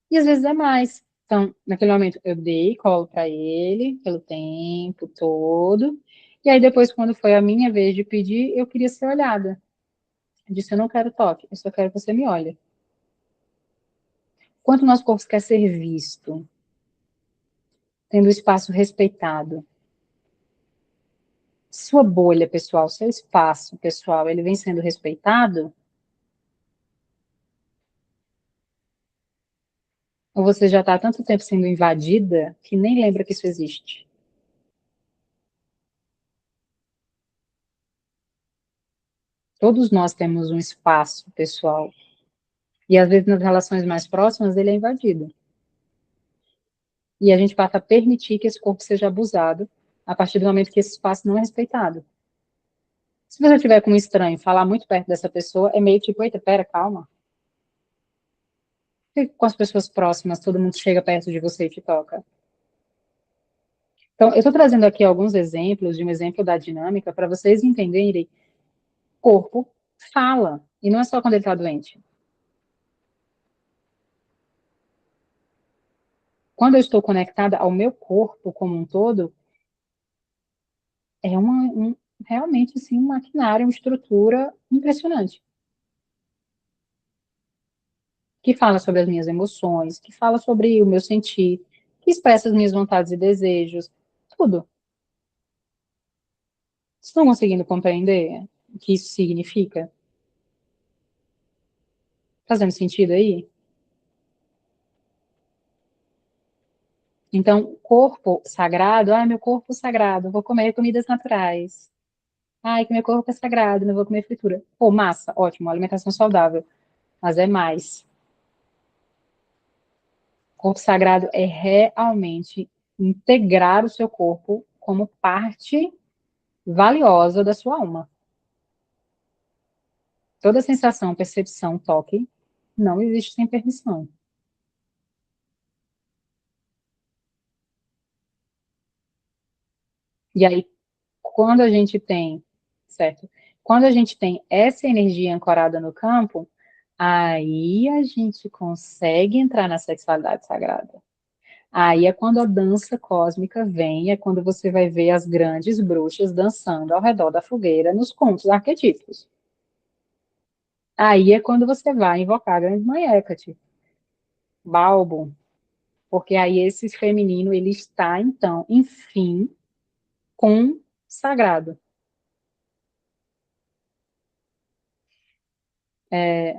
[SPEAKER 1] E às vezes é mais. Então, naquele momento, eu dei colo para ele pelo tempo todo. E aí, depois, quando foi a minha vez de pedir, eu queria ser olhada. Eu disse: eu não quero toque, eu só quero que você me olhe. Quanto o nosso corpo quer ser visto, tendo o espaço respeitado. Sua bolha pessoal, seu espaço pessoal, ele vem sendo respeitado? Ou você já está há tanto tempo sendo invadida que nem lembra que isso existe? Todos nós temos um espaço pessoal. E às vezes nas relações mais próximas ele é invadido. E a gente passa a permitir que esse corpo seja abusado a partir do momento que esse espaço não é respeitado. Se você tiver com um estranho, falar muito perto dessa pessoa, é meio tipo, eita, pera, calma. Por que com as pessoas próximas todo mundo chega perto de você e te toca? Então, eu estou trazendo aqui alguns exemplos de um exemplo da dinâmica para vocês entenderem. Corpo fala, e não é só quando ele está doente. Quando eu estou conectada ao meu corpo como um todo, é realmente assim, um maquinário, uma estrutura impressionante. Que fala sobre as minhas emoções, que fala sobre o meu sentir, que expressa as minhas vontades e desejos, tudo. Vocês estão conseguindo compreender o que isso significa? Fazendo sentido aí? Então, corpo sagrado, meu corpo sagrado, vou comer comidas naturais. Ai, que meu corpo é sagrado, não vou comer fritura. Pô, massa, ótimo, alimentação saudável. Mas é mais. Corpo sagrado é realmente integrar o seu corpo como parte valiosa da sua alma. Toda sensação, percepção, toque, não existe sem permissão. E aí, quando a gente tem, certo? Quando a gente tem essa energia ancorada no campo, aí a gente consegue entrar na sexualidade sagrada. Aí é quando a dança cósmica vem, é quando você vai ver as grandes bruxas dançando ao redor da fogueira nos contos arquetípicos. Aí é quando você vai invocar a grande mãe Hecate, Balbo, porque aí esse feminino, ele está, então, enfim, consagrado.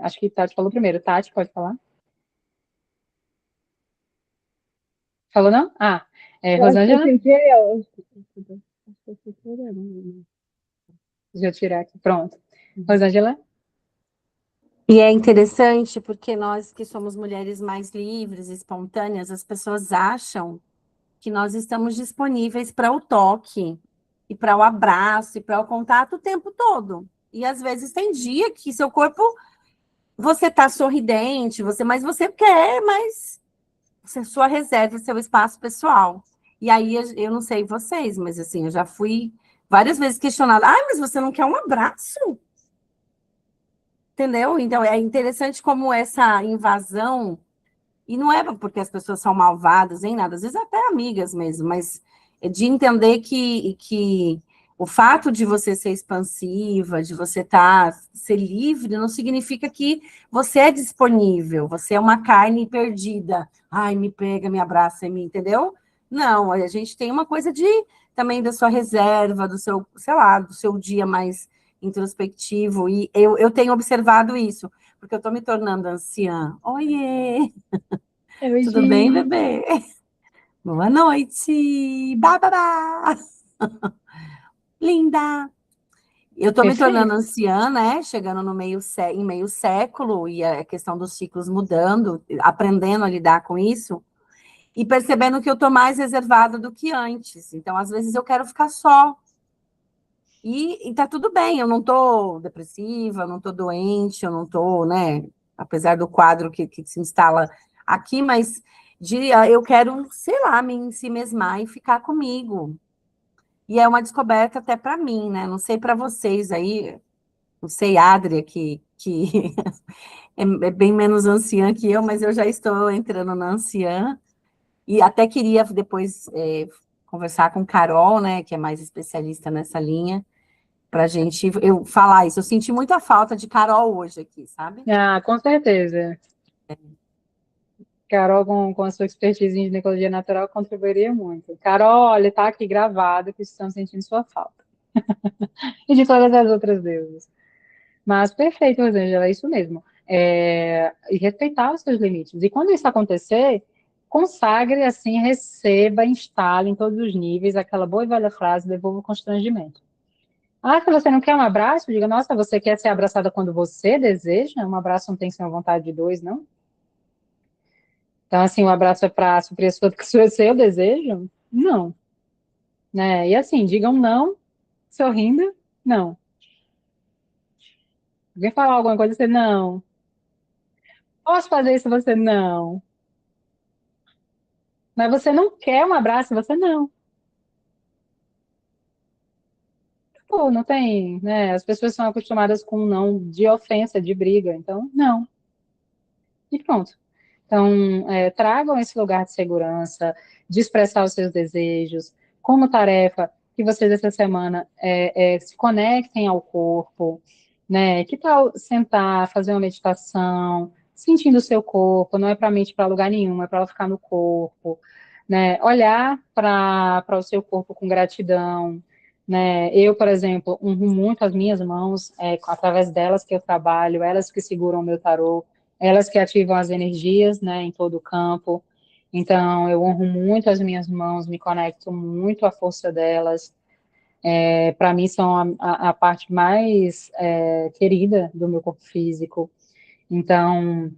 [SPEAKER 1] Acho que Tati falou primeiro. Tati, pode falar? Falou não?
[SPEAKER 4] Eu acho que eu
[SPEAKER 1] Rosângela?
[SPEAKER 4] sem querer, acho que eu sem querer, não.
[SPEAKER 1] Deixa eu tirar aqui. Pronto. Rosângela?
[SPEAKER 3] E é interessante porque nós que somos mulheres mais livres, espontâneas, as pessoas acham que nós estamos disponíveis para o toque, e para o abraço, e para o contato o tempo todo. E às vezes tem dia que seu corpo, você está sorridente, mas você quer, mas sua reserva, seu espaço pessoal. E aí eu não sei vocês, mas assim, eu já fui várias vezes questionada. Mas você não quer um abraço? Entendeu? Então é interessante como essa invasão. E não é porque as pessoas são malvadas, nem nada, às vezes até amigas mesmo, mas é de entender que o fato de você ser expansiva, de você ser livre, não significa que você é disponível, você é uma carne perdida. Ai, me pega, me abraça, me entendeu? Não, a gente tem uma coisa também da sua reserva, do seu, sei lá, do seu dia mais introspectivo, e eu tenho observado isso, porque eu estou me tornando anciã. Oiê! Tudo bem,
[SPEAKER 1] Beijinho.
[SPEAKER 3] bebê? Boa noite! Bababá! Linda! Eu tô me tornando
[SPEAKER 1] Perfeito.
[SPEAKER 3] anciã, né? Chegando no em meio século, e a questão dos ciclos mudando, aprendendo a lidar com isso, e percebendo que eu tô mais reservada do que antes. Então, às vezes, eu quero ficar só. E tá tudo bem, eu não tô depressiva, eu não tô doente, eu não tô, né? Apesar do quadro que se instala aqui, mas eu quero, sei lá, me ensimesmar e ficar comigo. E é uma descoberta até para mim, né? Não sei para vocês aí, não sei, Adria, que é bem menos anciã que eu, mas eu já estou entrando na anciã. E até queria depois conversar com Carol, né, que é mais especialista nessa linha, para a gente eu falar isso. Eu senti muita falta de Carol hoje aqui, sabe?
[SPEAKER 1] Com certeza. Carol, com a sua expertise em ginecologia natural, contribuiria muito. Carol, olha, está aqui gravado que estamos sentindo sua falta. E de todas as outras deusas. Mas perfeito, Rosângela, é isso mesmo. E respeitar os seus limites. E quando isso acontecer, consagre, assim, receba, instale em todos os níveis aquela boa e velha frase, devolva o constrangimento. Se você não quer um abraço, diga, nossa, você quer ser abraçada quando você deseja? Um abraço não tem que ser uma vontade de dois, não? Então, assim, o abraço é para suprir seu desejo? Não. Né? E assim, digam não, sorrindo, não. Alguém falar alguma coisa, você não. Posso fazer isso, você não. Mas você não quer um abraço, você não. Pô, não tem, né? As pessoas são acostumadas com um não de ofensa, de briga, então, não. E pronto. Então, tragam esse lugar de segurança, de expressar os seus desejos, como tarefa que vocês essa semana se conectem ao corpo, né? Que tal sentar, fazer uma meditação, sentindo o seu corpo, não é para a mente para lugar nenhum, é para ela ficar no corpo, né? Olhar para o seu corpo com gratidão, né? Eu, por exemplo, honro muito as minhas mãos, através delas que eu trabalho, elas que seguram o meu tarô, elas que ativam as energias, né, em todo o campo. Então, eu honro muito as minhas mãos, me conecto muito à força delas. Para mim, são a parte mais querida do meu corpo físico. Então,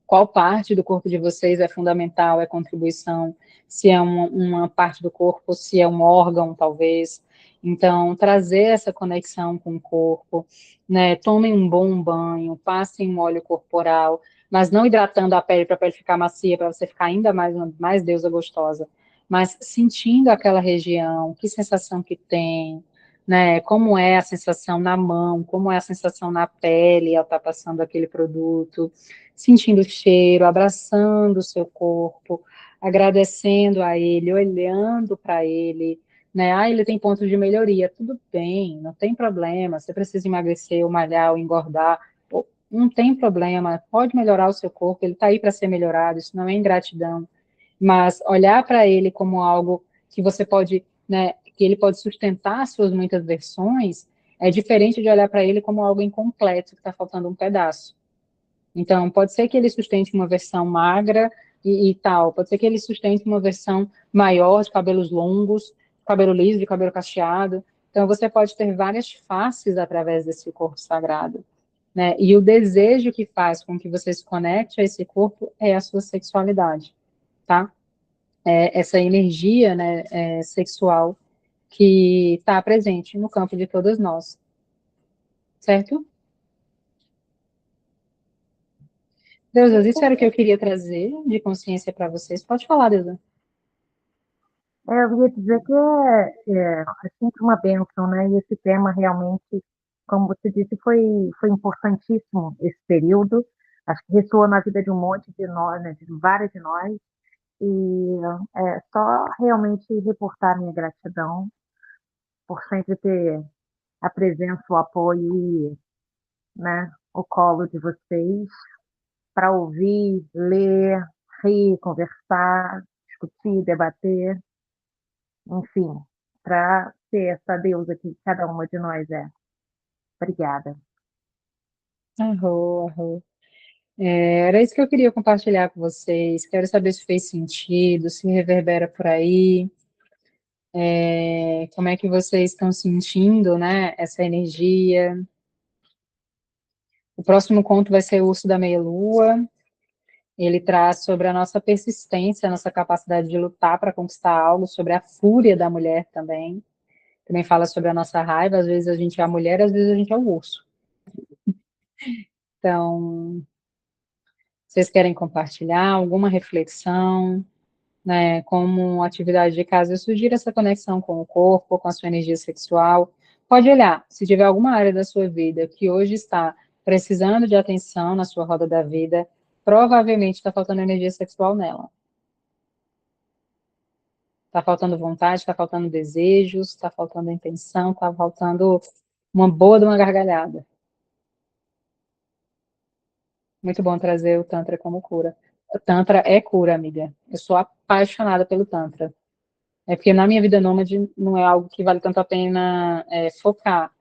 [SPEAKER 1] qual parte do corpo de vocês é fundamental, é contribuição? Se é uma parte do corpo, se é um órgão, talvez. Então, trazer essa conexão com o corpo, né? Tomem um bom banho, passem um óleo corporal, mas não hidratando a pele para a pele ficar macia, para você ficar ainda mais deusa gostosa, mas sentindo aquela região, que sensação que tem, né? Como é a sensação na mão, como é a sensação na pele ao estar passando aquele produto, sentindo o cheiro, abraçando o seu corpo, agradecendo a ele, olhando para ele, né? Ele tem pontos de melhoria, tudo bem, não tem problema. Você precisa emagrecer, ou malhar, ou engordar, não tem problema, pode melhorar o seu corpo, ele está aí para ser melhorado, isso não é ingratidão, mas olhar para ele como algo que você pode, né, que ele pode sustentar as suas muitas versões, é diferente de olhar para ele como algo incompleto, que está faltando um pedaço. Então, pode ser que ele sustente uma versão magra e tal, pode ser que ele sustente uma versão maior, de cabelos longos, cabelo liso, de cabelo cacheado. Então, você pode ter várias faces através desse corpo sagrado, né? E o desejo que faz com que você se conecte a esse corpo é a sua sexualidade, tá? É essa energia, né, sexual que está presente no campo de todas nós, certo? Deus, isso era o que eu queria trazer de consciência para vocês. Pode falar, Deus.
[SPEAKER 2] Eu ia dizer que é sempre uma bênção, né? E esse tema realmente, como você disse, foi importantíssimo esse período. Acho que ressoou na vida de um monte de nós, né? De várias de nós. E é só realmente reportar minha gratidão por sempre ter a presença, o apoio e, né, o colo de vocês para ouvir, ler, rir, conversar, discutir, debater, enfim, para ser essa deusa que cada uma de nós é. Obrigada.
[SPEAKER 1] Arro, arro. Era isso que eu queria compartilhar com vocês. Quero saber se fez sentido, se reverbera por aí, como é que vocês estão sentindo, né, essa energia. O próximo conto vai ser o Urso da Meia-Lua. Ele traz sobre a nossa persistência, a nossa capacidade de lutar para conquistar algo, sobre a fúria da mulher também. Também fala sobre a nossa raiva, às vezes a gente é a mulher, às vezes a gente é o urso. Então, vocês querem compartilhar alguma reflexão, né, como atividade de casa? Eu sugiro essa conexão com o corpo, com a sua energia sexual. Pode olhar, se tiver alguma área da sua vida que hoje está precisando de atenção na sua roda da vida, provavelmente está faltando energia sexual nela. Está faltando vontade, está faltando desejos, está faltando intenção, está faltando uma boa de uma gargalhada. Muito bom trazer o Tantra como cura. O Tantra é cura, amiga. Eu sou apaixonada pelo Tantra. É porque na minha vida nômade não é algo que vale tanto a pena focar,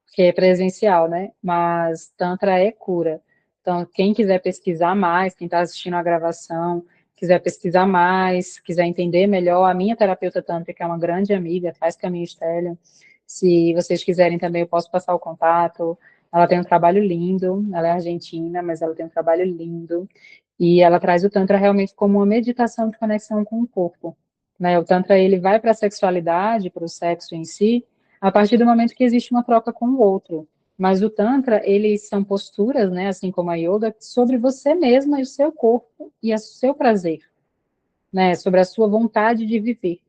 [SPEAKER 1] porque é presencial, né? Mas Tantra é cura. Então, quem quiser pesquisar mais, quem está assistindo a gravação, quiser pesquisar mais, quiser entender melhor, a minha terapeuta tântrica é uma grande amiga, faz caminho Estélio. Se vocês quiserem também, eu posso passar o contato. Ela tem um trabalho lindo, ela é argentina, mas ela tem um trabalho lindo. E ela traz o Tantra realmente como uma meditação de conexão com o corpo, né? O Tantra, ele vai para a sexualidade, para o sexo em si, a partir do momento que existe uma troca com o outro. Mas o Tantra, eles são posturas, né, assim como a Yoga, sobre você mesma e o seu corpo e o seu prazer, né, sobre a sua vontade de viver.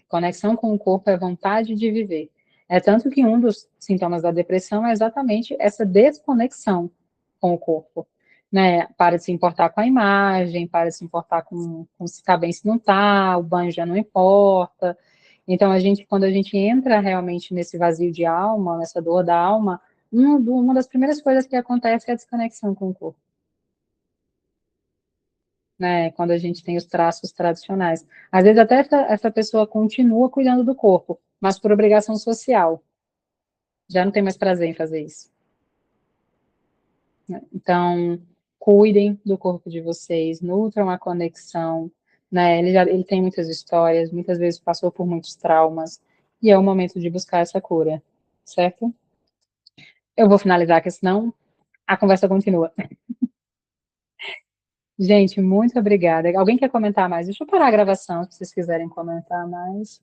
[SPEAKER 1] Conexão com o corpo é vontade de viver. É tanto que um dos sintomas da depressão é exatamente essa desconexão com o corpo. Né? Para de se importar com a imagem, para de se importar com se está bem, se não está, o banho já não importa. Então, quando a gente entra realmente nesse vazio de alma, nessa dor da alma, uma das primeiras coisas que acontece é a desconexão com o corpo. Né, quando a gente tem os traços tradicionais. Às vezes até essa pessoa continua cuidando do corpo, mas por obrigação social. Já não tem mais prazer em fazer isso. Né? Então, cuidem do corpo de vocês, nutram a conexão. Né? Ele tem muitas histórias, muitas vezes passou por muitos traumas, e é o momento de buscar essa cura, certo? Eu vou finalizar, porque senão a conversa continua. Gente, muito obrigada. Alguém quer comentar mais? Deixa eu parar a gravação, se vocês quiserem comentar mais.